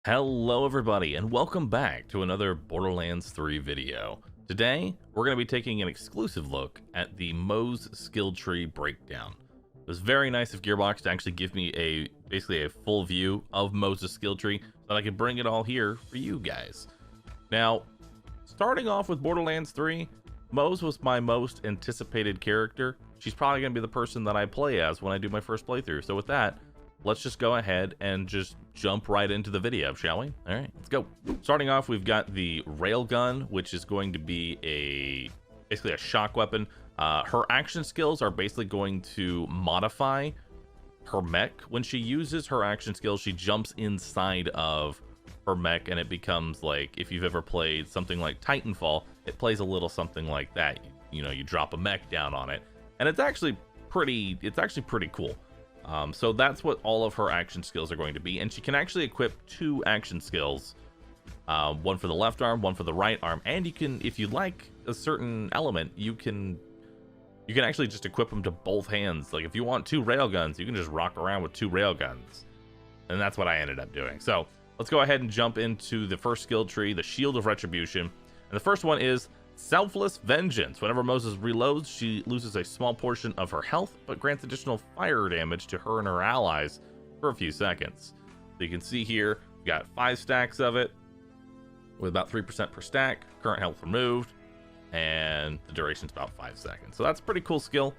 Hello everybody and welcome back to another Borderlands 3 video. Today we're going to be taking an exclusive look at the Moze skill tree breakdown. It was very nice of Gearbox to actually give me basically a full view of Moze's skill tree so that I could bring it all here for you guys. Now, starting off with Borderlands 3, Moze was my most anticipated character. She's probably going to be the person that I play as when I do my first playthrough. So with that, let's just go ahead and just jump right into the video, shall we? All right, let's go. Starting off, we've got the railgun, which is going to be basically a shock weapon. Her action skills are basically going to modify her mech. When she uses her action skills, she jumps inside of her mech, and it becomes like, if you've ever played something like Titanfall, it plays a little something like that. You know, you drop a mech down on it, and it's actually pretty cool. So that's what all of her action skills are going to be, and she can actually equip 2 action skills, one for the left arm, one for the right arm, and you can, if you like a certain element, you can actually just equip them to both hands. Like if you want 2 railguns, you can just rock around with 2 railguns, and that's what I ended up doing. So let's go ahead and jump into the first skill tree, the Shield of Retribution, and the first one is Selfless Vengeance. Whenever Moze reloads, she loses a small portion of her health, but grants additional fire damage to her and her allies for a few seconds. So you can see here, we got 5 stacks of it, with about 3% per stack, current health removed, and the duration's about 5 seconds. So that's a pretty cool skill.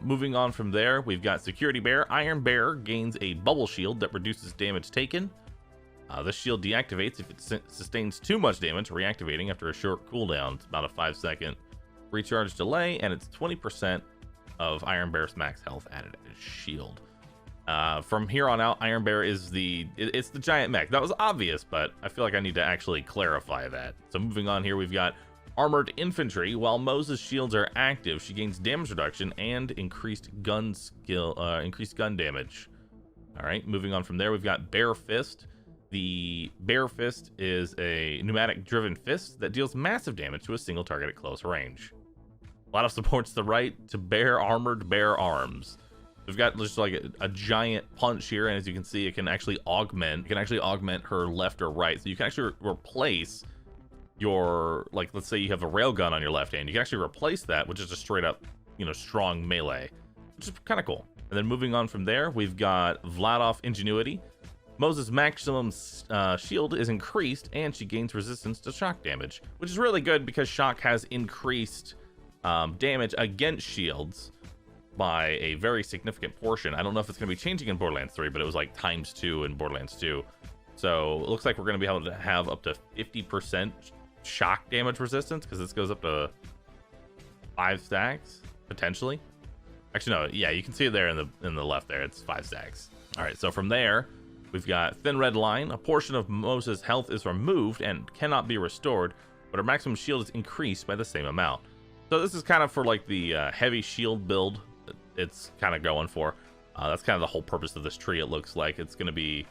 Moving on from there, we've got Security Bear. Iron Bear gains a bubble shield that reduces damage taken. This shield deactivates if it sustains too much damage, reactivating after a short cooldown. It's about a 5-second recharge delay, and it's 20% of Iron Bear's max health added as shield. From here on out, Iron Bear is it's the giant mech. That was obvious, but I feel like I need to actually clarify that. So moving on here, we've got Armored Infantry. While Moze's shields are active, she gains damage reduction and increased gun damage. All right, moving on from there, we've got Bare Fist. The Bare Fist is a pneumatic-driven fist that deals massive damage to a single target at close range. A lot of supports the right to bear armored bear arms. We've got just like a giant punch here, and as you can see, it can actually augment. Her left or right, so you can actually replace your, like, let's say you have a railgun on your left hand. You can actually replace that with just a straight-up, strong melee, which is kind of cool. And then moving on from there, we've got Vladov Ingenuity. Moze's maximum shield is increased, and she gains resistance to shock damage, which is really good because shock has increased damage against shields by a very significant portion. I don't know if it's going to be changing in Borderlands 3, but it was like ×2 in Borderlands 2. So it looks like we're going to be able to have up to 50% shock damage resistance, because this goes up to 5 stacks, potentially. Actually, no, yeah, you can see it there in the left there. It's 5 stacks. All right, so from there, we've got Thin Red Line. A portion of Moze's health is removed and cannot be restored, but her maximum shield is increased by the same amount. So this is kind of for like the heavy shield build that it's kind of going for. That's kind of the whole purpose of this tree, it looks like. It's going to be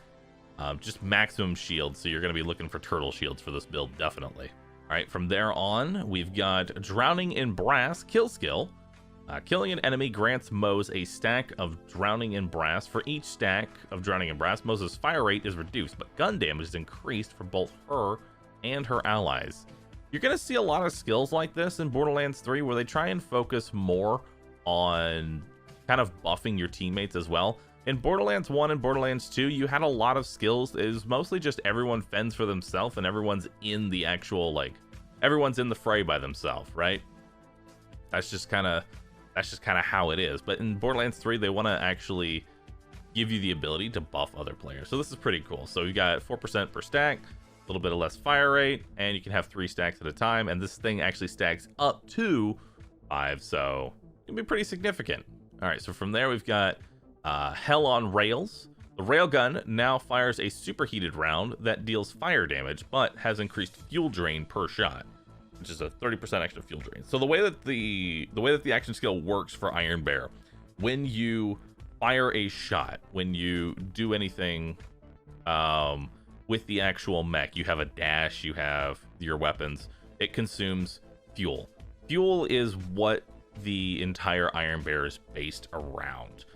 just maximum shield, so you're going to be looking for turtle shields for this build, definitely. All right, from there on, we've got Drowning in Brass Kill Skill. Killing an enemy grants Moze a stack of Drowning in Brass. For each stack of Drowning in Brass, Moze's fire rate is reduced, but gun damage is increased for both her and her allies. You're going to see a lot of skills like this in Borderlands 3, where they try and focus more on kind of buffing your teammates as well. In Borderlands 1 and Borderlands 2, you had a lot of skills. It was mostly just everyone fends for themselves, and everyone's in the actual, like, everyone's in the fray by themselves, right? That's just kind of how it is. But in Borderlands 3, they want to actually give you the ability to buff other players. So this is pretty cool. So you got 4% per stack, a little bit of less fire rate, and you can have 3 stacks at a time. And this thing actually stacks up to 5, so it can be pretty significant. All right, so from there, we've got Hell on Rails. The railgun now fires a superheated round that deals fire damage, but has increased fuel drain per shot, which is a 30% extra fuel drain. So the way that the action skill works for Iron Bear, when you fire a shot, when you do anything with the actual mech, you have a dash, you have your weapons, it consumes fuel. Fuel is what the entire Iron Bear is based around.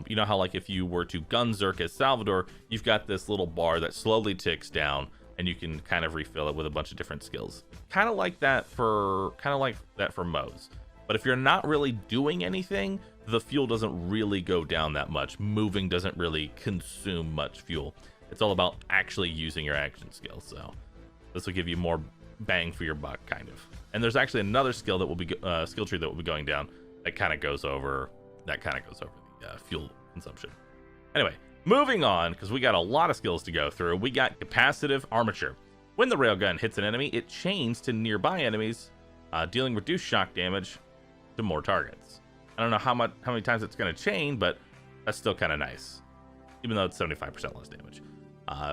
You know how like if you were to gun Zerk as Salvador, you've got this little bar that slowly ticks down, and you can kind of refill it with a bunch of different skills. Kind of like that for Moze. But if you're not really doing anything, the fuel doesn't really go down that much. Moving doesn't really consume much fuel. It's all about actually using your action skill. So this will give you more bang for your buck, kind of. And there's actually another skill that will be skill tree that will be going down that kind of goes over the fuel consumption. Anyway, moving on, because we got a lot of skills to go through. We got capacitive armature. When the railgun hits an enemy, it chains to nearby enemies, dealing reduced shock damage to more targets. I don't know how many times it's going to chain, but that's still kind of nice, even though it's 75% less damage.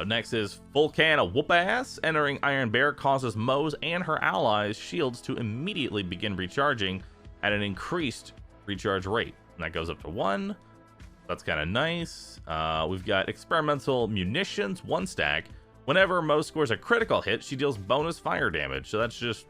Next is full can of whoop ass. Entering Iron Bear causes Moze and her allies' shields to immediately begin recharging at an increased recharge rate. And that goes up to 1. That's kind of nice. We've got experimental munitions, 1 stack. Whenever Moze scores a critical hit, she deals bonus fire damage. So that's just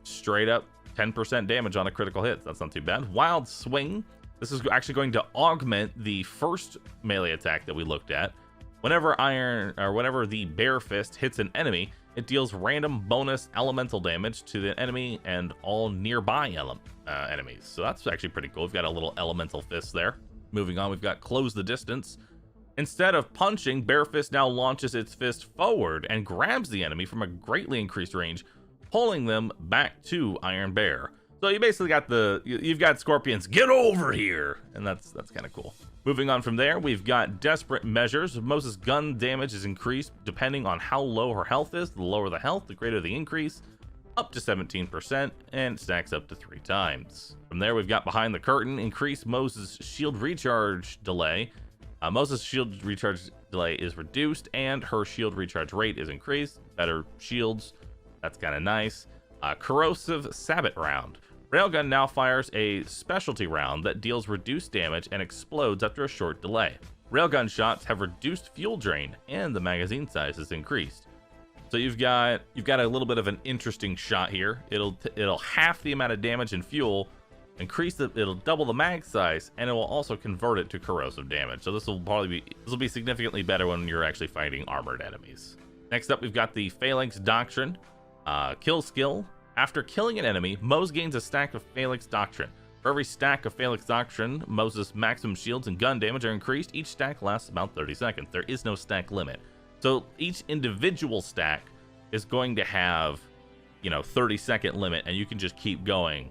straight up 10% damage on a critical hit. That's not too bad. Wild swing. This is actually going to augment the first melee attack that we looked at. Whenever the bear fist hits an enemy, it deals random bonus elemental damage to the enemy and all nearby enemies. So that's actually pretty cool. We've got a little elemental fist there. Moving on, we've got close the distance. Instead of punching, bear fist now launches its fist forward and grabs the enemy from a greatly increased range, pulling them back to Iron Bear. So you basically got you've got Scorpions, get over here, and that's kind of cool. Moving on from there, we've got desperate measures. Moze's gun damage is increased depending on how low her health is. The lower the health, the greater the increase, up to 17%, and it stacks up to 3 times. From there, we've got behind the curtain, increase Moze's shield recharge delay. Moze's shield recharge delay is reduced, and her shield recharge rate is increased. Better shields, that's kind of nice. Corrosive sabot round. Railgun now fires a specialty round that deals reduced damage and explodes after a short delay. Railgun shots have reduced fuel drain, and the magazine size is increased. So you've got a little bit of an interesting shot here. It'll half the amount of damage and fuel, it'll double the mag size, and it will also convert it to corrosive damage. So this will be significantly better when you're actually fighting armored enemies. Next up, we've got the Phalanx Doctrine. Kill skill. After killing an enemy, Moze gains a stack of Phalanx Doctrine. For every stack of Phalanx Doctrine, Moze's maximum shields and gun damage are increased. Each stack lasts about 30 seconds. There is no stack limit. So each individual stack is going to have, 30-second limit, and you can just keep going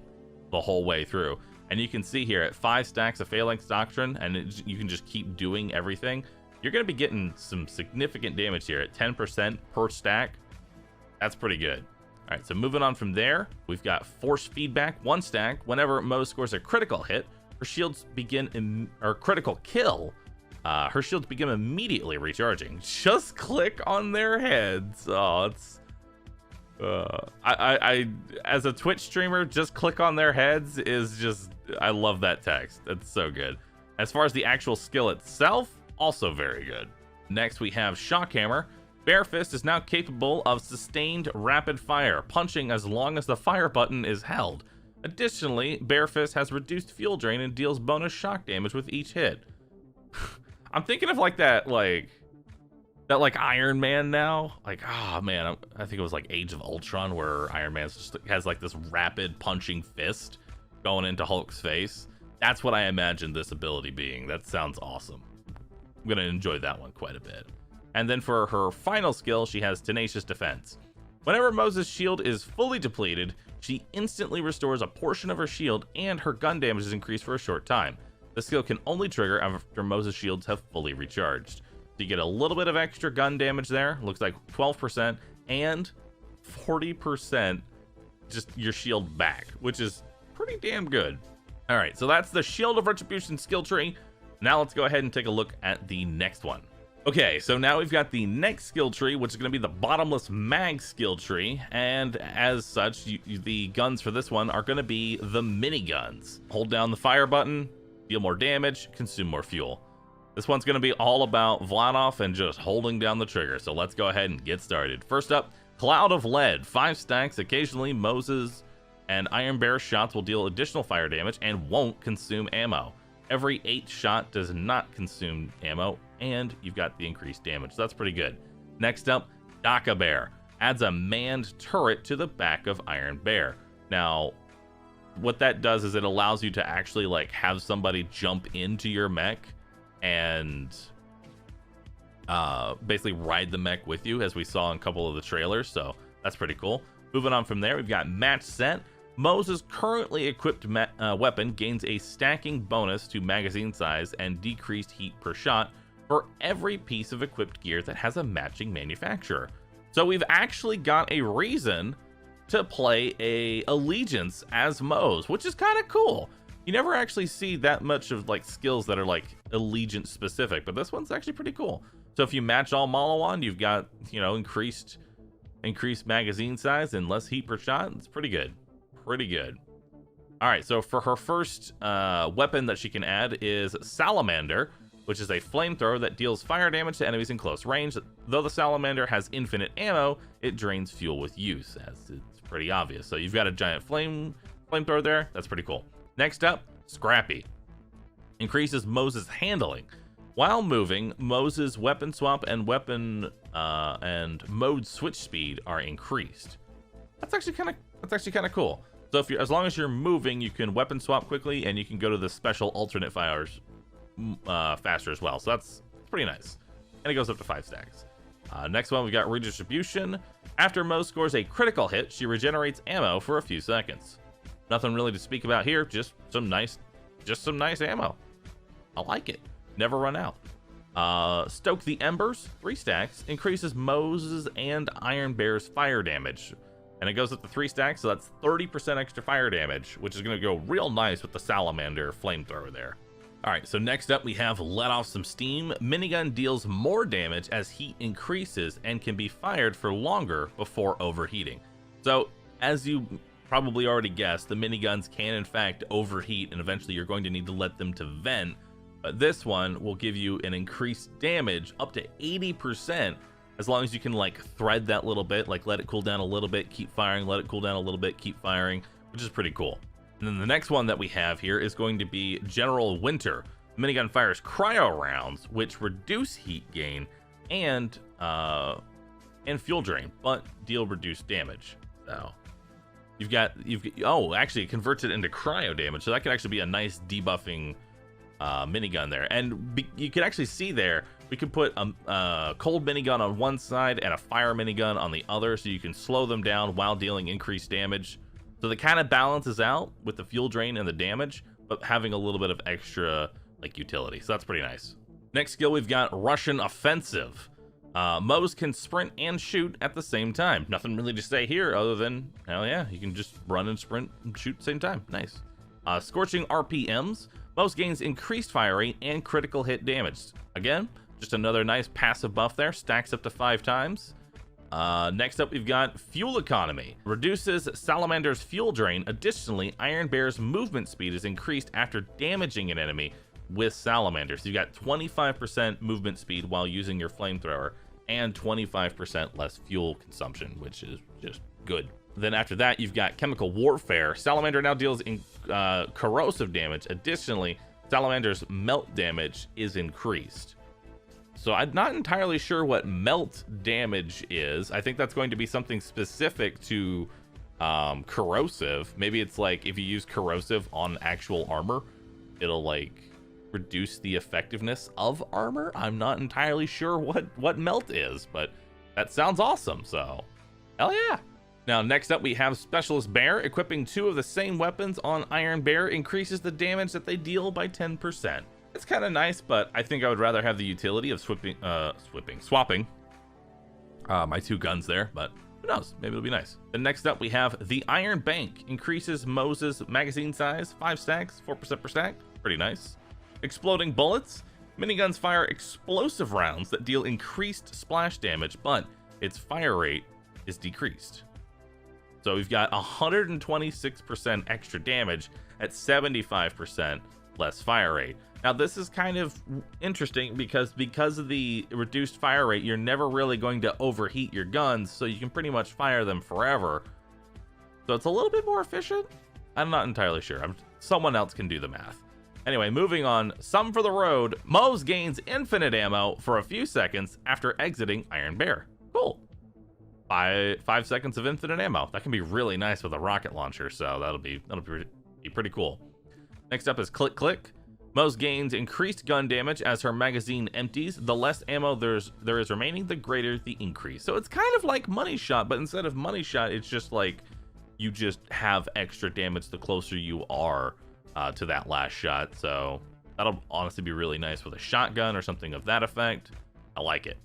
the whole way through. And you can see here at 5 stacks of Phalanx Doctrine, and you can just keep doing everything. You're going to be getting some significant damage here at 10% per stack. That's pretty good. All right, so moving on from there, we've got force feedback, 1 stack. Whenever Moze scores a critical hit, her shields begin, or critical kill, her shields begin immediately recharging. Just click on their heads. Oh, it's I as a Twitch streamer, just click on their heads is just, I love that text. It's so good. As far as the actual skill itself, also very good. Next, we have Shock Hammer. Bear Fist is now capable of sustained rapid fire, punching as long as the fire button is held. Additionally, Bear Fist has reduced fuel drain and deals bonus shock damage with each hit. I'm thinking of that Iron Man now. Oh man, I think it was like Age of Ultron where Iron Man just has this rapid punching fist going into Hulk's face. That's what I imagine this ability being. That sounds awesome. I'm gonna enjoy that one quite a bit. And then for her final skill, she has Tenacious Defense. Whenever Moze's shield is fully depleted, she instantly restores a portion of her shield and her gun damage is increased for a short time. The skill can only trigger after Moze's shields have fully recharged. So you get a little bit of extra gun damage there, looks like 12%, and 40% just your shield back, which is pretty damn good. All right, so that's the Shield of Retribution skill tree. Now let's go ahead and take a look at the next one. Okay, so now we've got the next skill tree, which is going to be the Bottomless Mags skill tree, and as such, the guns for this one are going to be the miniguns. Hold down the fire button, deal more damage, consume more fuel. This one's going to be all about Vladov and just holding down the trigger, so let's go ahead and get started. First up, Cloud of Lead, 5 stacks. Occasionally, Moze's and Iron Bear shots will deal additional fire damage and won't consume ammo. Every 8th shot does not consume ammo, and you've got the increased damage. So that's pretty good. Next up, Daka Bear. Adds a manned turret to the back of Iron Bear. Now, what that does is it allows you to actually like have somebody jump into your mech and basically ride the mech with you, as we saw in a couple of the trailers. So that's pretty cool. Moving on from there, we've got Match Set. Moze's currently equipped weapon gains a stacking bonus to magazine size and decreased heat per shot for every piece of equipped gear that has a matching manufacturer. So we've actually got a reason to play a allegiance as Moze, which is kind of cool. You never actually see that much of like skills that are like allegiance specific, but this one's actually pretty cool. So if you match all Malawan, you've got, you know, increased magazine size and less heat per shot. It's pretty good. Pretty good. All right, so for her first weapon that she can add is Salamander, which is a flamethrower that deals fire damage to enemies in close range. Though the Salamander has infinite ammo, it drains fuel with use, as it's pretty obvious. So you've got a giant flamethrower there. That's pretty cool. Next up, Scrappy. Increases Moze's handling. While moving, Moze's weapon swap and weapon and mode switch speed are increased. That's actually kind of cool. So if as long as you're moving, you can weapon swap quickly, and you can go to the special alternate fires faster as well. So that's pretty nice. And it goes up to 5 stacks. Next one, we got Redistribution. After Moze scores a critical hit, she regenerates ammo for a few seconds. Nothing really to speak about here. Just some nice ammo. I like it. Never run out. Stoke the Embers, 3 stacks, increases Moze's and Iron Bear's fire damage. And it goes up to 3 stacks, so that's 30% extra fire damage, which is going to go real nice with the Salamander flamethrower there. All right, so next up we have Let Off Some Steam. Minigun deals more damage as heat increases and can be fired for longer before overheating. So, as you probably already guessed, the miniguns can in fact overheat, and eventually you're going to need to let them to vent. But this one will give you an increased damage up to 80%, as long as you can like thread that little bit, like let it cool down a little bit, keep firing, let it cool down a little bit, keep firing, which is pretty cool. And then the next one that we have here is going to be General Winter. The minigun fires cryo rounds, which reduce heat gain and fuel drain, but deal reduced damage. So actually it converts it into cryo damage, so that could actually be a nice debuffing minigun there. And you can actually see there, we could put a cold minigun on one side and a fire minigun on the other, so you can slow them down while dealing increased damage. So the kind of balances out with the fuel drain and the damage, but having a little bit of extra like utility. So that's pretty nice. Next skill, we've got Russian Offensive. Moze can sprint and shoot at the same time. Nothing really to say here other than, hell yeah, you can just run and sprint and shoot at the same time. Nice. Scorching RPMs. Moze gains increased fire rate and critical hit damage. Again, just another nice passive buff there. Stacks up to 5 times. Next up, we've got Fuel Economy. Reduces Salamander's fuel drain. Additionally, Iron Bear's movement speed is increased after damaging an enemy with Salamander. So you've got 25% movement speed while using your flamethrower and 25% less fuel consumption, which is just good. Then after that, you've got Chemical Warfare. Salamander now deals corrosive damage. Additionally, Salamander's melt damage is increased. So I'm not entirely sure what melt damage is. I think that's going to be something specific to corrosive. Maybe it's like if you use corrosive on actual armor, it'll like reduce the effectiveness of armor. I'm not entirely sure what melt is, but that sounds awesome. So hell yeah. Now next up we have Specialist Bear. Equipping 2 of the same weapons on Iron Bear increases the damage that they deal by 10%. It's kind of nice, but I think I would rather have the utility of swapping my 2 guns there, but who knows, maybe it'll be nice. Then next up we have the Iron Bank. Increases Moze's magazine size, 5 stacks, 4% per stack, pretty nice. Exploding Bullets. Miniguns fire explosive rounds that deal increased splash damage, but its fire rate is decreased. So we've got 126% extra damage at 75% less fire rate. Now this is kind of interesting because of the reduced fire rate, you're never really going to overheat your guns, so you can pretty much fire them forever. So it's a little bit more efficient. I'm not entirely sure. Someone else can do the math. Anyway, moving on. Some for the road. Moze gains infinite ammo for a few seconds after exiting Iron Bear. Cool. 5 seconds of infinite ammo. That can be really nice with a rocket launcher, so that'll be pretty cool. Next up is Click Click. Moze gains increased gun damage as her magazine empties. The less ammo there is remaining, the greater the increase. So it's kind of like Money Shot, but instead of Money Shot, it's just like you just have extra damage the closer you are to that last shot. So that'll honestly be really nice with a shotgun or something of that effect. I like it.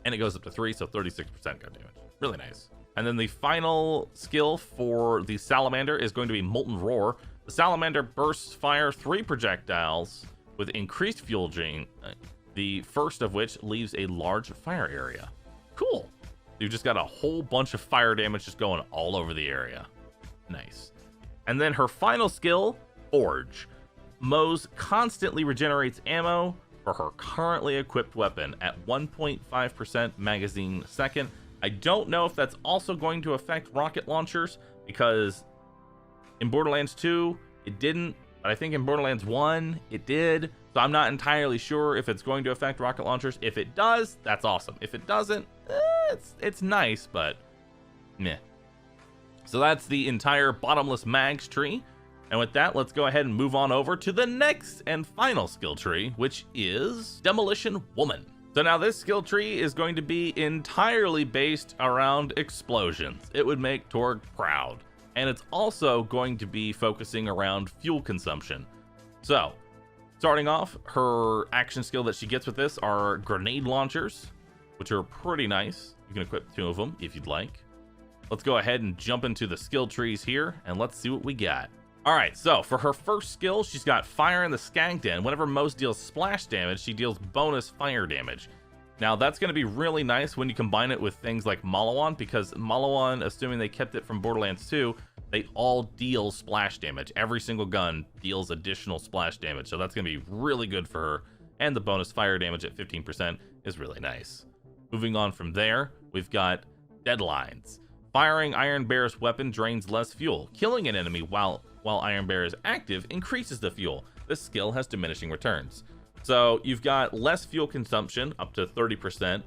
And it goes up to 3, so 36% gun damage. Really nice. And then the final skill for the Salamander is going to be Molten Roar. The Salamander bursts fire 3 projectiles with increased fuel drain, the first of which leaves a large fire area. Cool. You just got a whole bunch of fire damage just going all over the area. Nice. And then her final skill, Forge. Moze constantly regenerates ammo for her currently equipped weapon at 1.5% magazine second. I don't know if that's also going to affect rocket launchers, because in Borderlands 2 it didn't, but I think in Borderlands 1 it did. So I'm not entirely sure if it's going to affect rocket launchers. If it does, that's awesome. If it doesn't, it's nice, but meh. So that's the entire Bottomless Mags tree. And with that, let's go ahead and move on over to the next and final skill tree, which is Demolition Woman. So now this skill tree is going to be entirely based around explosions. It would make Torg proud. And it's also going to be focusing around fuel consumption. So, starting off, her action skill that she gets with this are grenade launchers, which are pretty nice. You can equip 2 of them if you'd like. Let's go ahead and jump into the skill trees here, and let's see what we got. Alright, so for her first skill, she's got Fire in the Skag Den. Whenever Moze deals splash damage, she deals bonus fire damage. Now, that's going to be really nice when you combine it with things like Malawan, because Malawan, assuming they kept it from Borderlands 2, they all deal splash damage. Every single gun deals additional splash damage, so that's going to be really good for her. And the bonus fire damage at 15% is really nice. Moving on from there, we've got Deadlines. Firing Iron Bear's weapon drains less fuel. Killing an enemy while Iron Bear is active increases the fuel. This skill has diminishing returns. So you've got less fuel consumption, up to 30%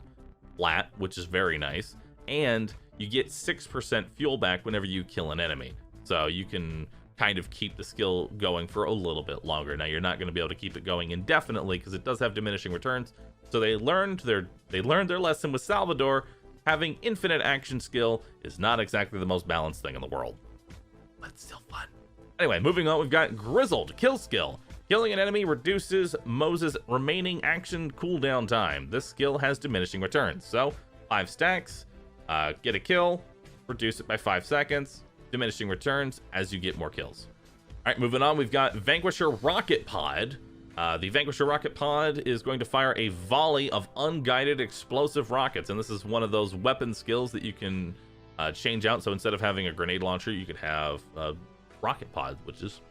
flat, which is very nice. And you get 6% fuel back whenever you kill an enemy. So you can kind of keep the skill going for a little bit longer. Now, you're not going to be able to keep it going indefinitely because it does have diminishing returns. So they learned their lesson with Salvador. Having infinite action skill is not exactly the most balanced thing in the world, but it's still fun. Anyway, moving on, we've got Grizzled Kill Skill. Killing an enemy reduces Moze's remaining action cooldown time. This skill has diminishing returns. So 5 stacks, get a kill, reduce it by 5 seconds, diminishing returns as you get more kills. All right, moving on, we've got Vanquisher Rocket Pod. The Vanquisher Rocket Pod is going to fire a volley of unguided explosive rockets, and this is one of those weapon skills that you can change out. So instead of having a grenade launcher, you could have a rocket pod, which is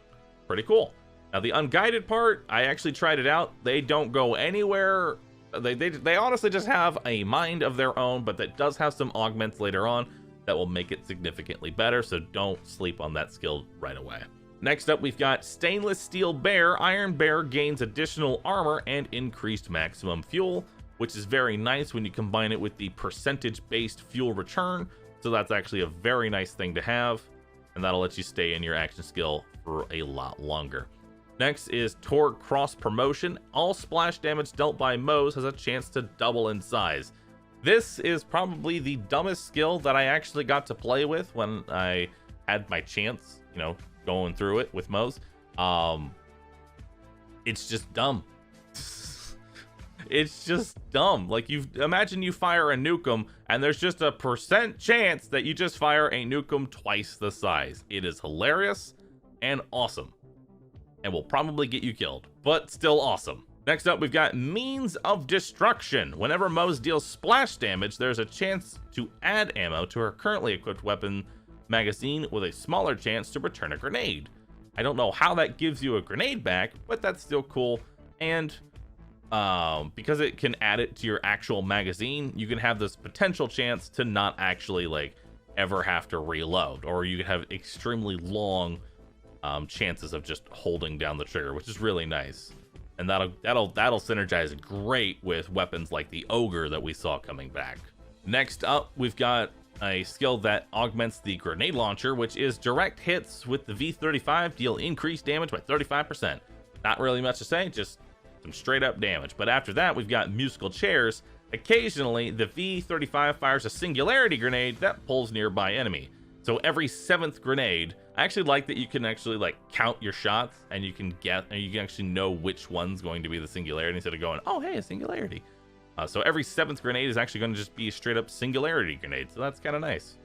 pretty cool. Now, the unguided part, I actually tried it out. They don't go anywhere. They honestly just have a mind of their own, but that does have some augments later on that will make it significantly better, so don't sleep on that skill right away. Next up, we've got Stainless Steel Bear. Iron Bear gains additional armor and increased maximum fuel, which is very nice when you combine it with the percentage-based fuel return, so that's actually a very nice thing to have, and that'll let you stay in your action skill for a lot longer. Next is Torg Cross Promotion. All splash damage dealt by Moze has a chance to double in size. This is probably the dumbest skill that I actually got to play with when I had my chance, you know, going through it with Moze. It's just dumb. It's just dumb. Like, imagine you fire a nukem and there's just a % chance that you just fire a nukem twice the size. It is hilarious and awesome, and will probably get you killed, but still awesome. Next up, we've got Means of Destruction. Whenever Moze deals splash damage, there's a chance to add ammo to her currently equipped weapon magazine with a smaller chance to return a grenade. I don't know how that gives you a grenade back, but that's still cool. And because it can add it to your actual magazine, you can have this potential chance to not actually like ever have to reload, or you can have extremely long chances of just holding down the trigger, which is really nice. And that'll synergize great with weapons like the ogre that we saw coming back. Next up, we've got a skill that augments the grenade launcher, which is direct hits with the V35 deal increased damage by 35%. Not really much to say, just some straight up damage. But after that, we've got musical chairs. Occasionally, the V35 fires a singularity grenade that pulls nearby enemy. So every 7th grenade, I actually like that you can actually like count your shots, and you can actually know which one's going to be the singularity instead of going, oh hey, a singularity. So every 7th grenade is actually going to just be a straight up singularity grenade, so that's kind of nice.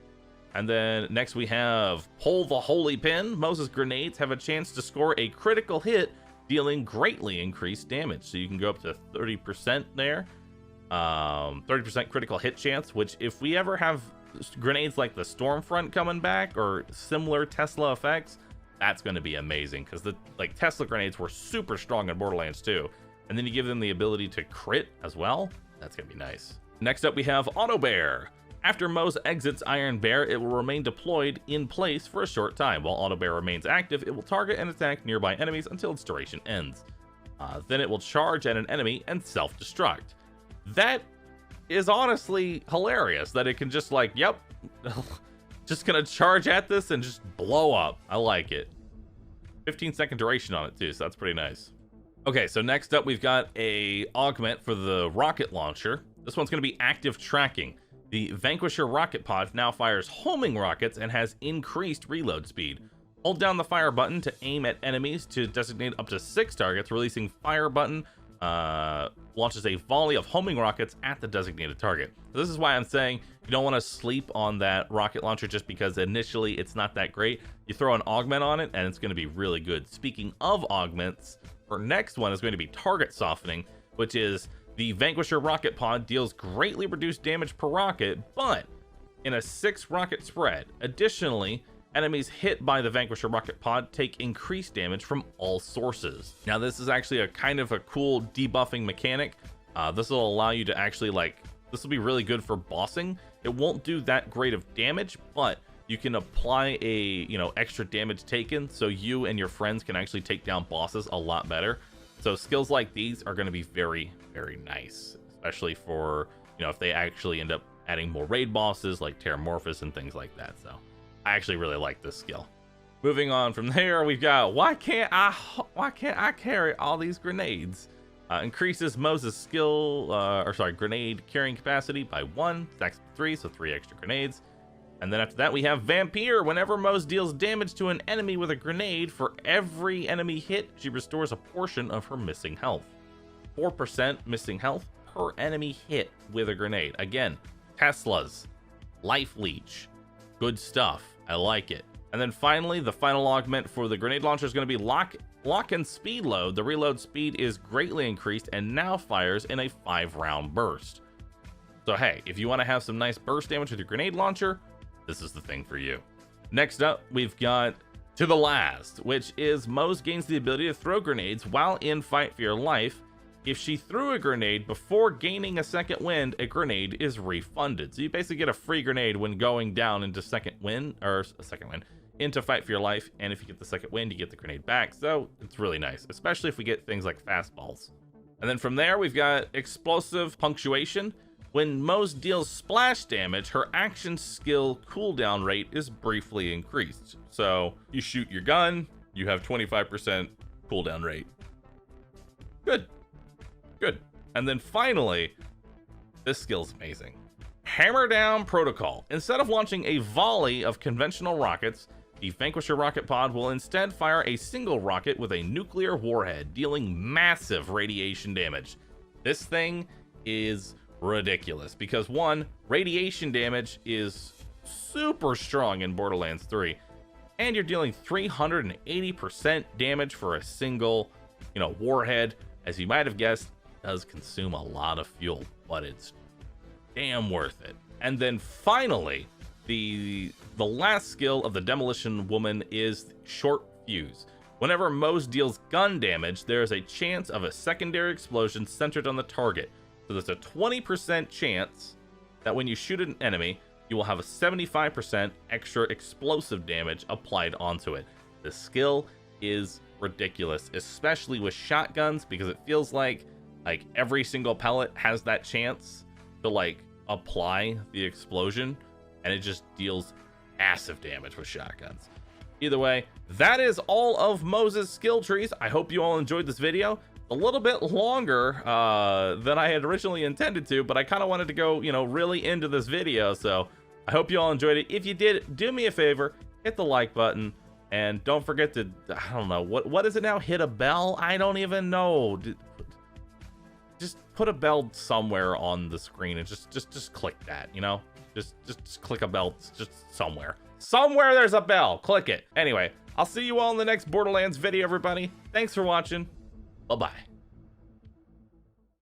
And then next we have Pull the Holy Pin. Moze's grenades have a chance to score a critical hit, dealing greatly increased damage. So you can go up to 30% there. 30% critical hit chance, which if we ever have grenades like the Stormfront coming back or similar Tesla effects, that's going to be amazing, because the Tesla grenades were super strong in Borderlands 2, and then you give them the ability to crit as well. That's going to be nice. Next up we have Auto Bear. After Moze exits Iron Bear, it will remain deployed in place for a short time. While Auto Bear remains active, it will target and attack nearby enemies until its duration ends. Then it will charge at an enemy and self-destruct. That is honestly hilarious, that it can just like, yep, just gonna charge at this and just blow up. I like it. 15-second duration on it too, so that's pretty nice. Okay, so next up we've got a augment for the rocket launcher. This one's gonna be active tracking. The Vanquisher rocket pod now fires homing rockets and has increased reload speed. Hold down the fire button to aim at enemies to designate up to 6 targets. Releasing fire button launches a volley of homing rockets at the designated target. So this is why I'm saying you don't want to sleep on that rocket launcher, just because initially it's not that great. You throw an augment on it and it's going to be really good. Speaking of augments, our next one is going to be target softening, which is the Vanquisher rocket pod deals greatly reduced damage per rocket, but in a 6 rocket spread. Additionally, enemies hit by the Vanquisher rocket pod take increased damage from all sources. Now this is actually a kind of a cool debuffing mechanic. This will allow you to actually this will be really good for bossing. It won't do that great of damage, but you can apply a, extra damage taken, so you and your friends can actually take down bosses a lot better. So skills like these are going to be very, very nice, especially for, if they actually end up adding more raid bosses like Terramorphous and things like that. So I actually really like this skill. Moving on from there, we've got why can't I carry all these grenades? Increases Moze's grenade carrying capacity by 1, stacks 3, so 3 extra grenades. And then after that we have Vampire. Whenever Moze deals damage to an enemy with a grenade, for every enemy hit, she restores a portion of her missing health. 4% missing health per enemy hit with a grenade. Again, Tesla's life leech. Good stuff. I like it. And then finally, the final augment for the grenade launcher is going to be lock and speed load. The reload speed is greatly increased and now fires in a 5-round burst. So hey, if you want to have some nice burst damage with your grenade launcher, this is the thing for you. Next up, we've got To the Last, which is Moze gains the ability to throw grenades while in Fight for Your Life. If she threw a grenade before gaining a second wind, a grenade is refunded. So you basically get a free grenade when going down into into Fight for Your Life, and if you get the second wind, you get the grenade back. So it's really nice, especially if we get things like fastballs. And then from there, we've got Explosive Punctuation. When Moze deals splash damage, her action skill cooldown rate is briefly increased. So you shoot your gun, you have 25% cooldown rate. Good. And then finally, this skill's amazing. Hammer Down Protocol. Instead of launching a volley of conventional rockets, the Vanquisher rocket pod will instead fire a single rocket with a nuclear warhead, dealing massive radiation damage. This thing is ridiculous because, one, radiation damage is super strong in Borderlands 3, and you're dealing 380% damage for a single, warhead. As you might have guessed, does consume a lot of fuel, but it's damn worth it. And then finally, the last skill of the Demolition Woman is Short Fuse. Whenever Moze deals gun damage, there is a chance of a secondary explosion centered on the target. So there's a 20% chance that when you shoot an enemy, you will have a 75% extra explosive damage applied onto it. The skill is ridiculous, especially with shotguns, because it feels like every single pellet has that chance to like apply the explosion, and it just deals massive damage with shotguns. Either way, that is all of Moze's skill trees. I hope you all enjoyed this video. A little bit longer than I had originally intended to, but I kind of wanted to go, you know, really into this video, so I hope you all enjoyed it. If you did, do me a favor, hit the like button, and don't forget to, I don't know, what is it now? Hit a bell? I don't even know. Just put a bell somewhere on the screen and just click that, you know? Just click a bell just somewhere. Somewhere there's a bell. Click it. Anyway, I'll see you all in the next Borderlands video, everybody. Thanks for watching. Bye-bye.